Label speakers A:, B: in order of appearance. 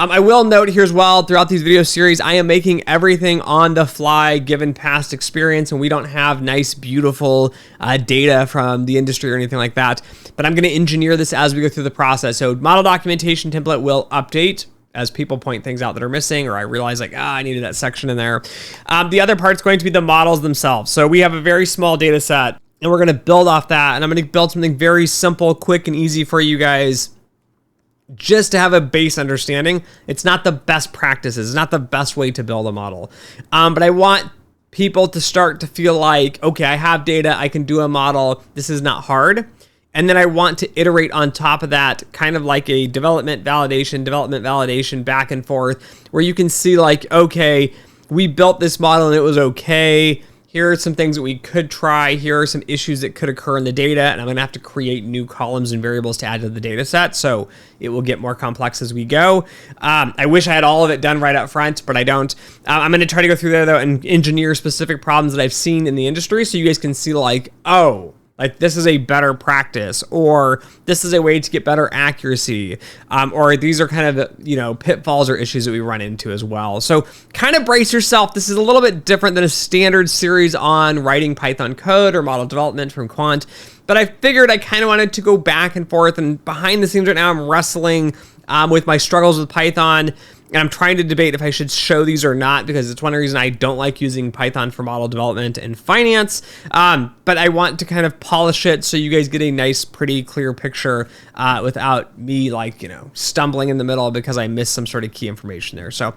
A: I will note here as well, throughout these video series, I am making everything on the fly given past experience, and we don't have nice, beautiful data from the industry or anything like that. But I'm going to engineer this as we go through the process. So model documentation template will update as people point things out that are missing, or I realize like, I needed that section in there. The other part's going to be the models themselves. So we have a very small data set, and we're going to build off that. And I'm going to build something very simple, quick, and easy for you guys just to have a base understanding. It's not the best practices. It's not the best way to build a model. But I want people to start to feel like, okay, I have data. I can do a model. This is not hard. And then I want to iterate on top of that, kind of like a development validation, back and forth, where you can see like, okay, we built this model and it was okay. Here are some things that we could try. Here are some issues that could occur in the data, and I'm going to have to create new columns and variables to add to the data set, so it will get more complex as we go. I wish I had all of it done right up front, but I don't. I'm going to try to go through there, though, and engineer specific problems that I've seen in the industry so you guys can see, like, oh, like this is a better practice, or this is a way to get better accuracy, or these are kind of, pitfalls or issues that we run into as well. So kind of brace yourself. This is a little bit different than a standard series on writing Python code or model development from Quant, but I figured I kind of wanted to go back and forth, and behind the scenes right now, I'm wrestling with my struggles with Python. And I'm trying to debate if I should show these or not, because it's one reason I don't like using Python for model development and finance. But I want to kind of polish it so you guys get a nice, pretty clear picture without me stumbling in the middle because I missed some sort of key information there. So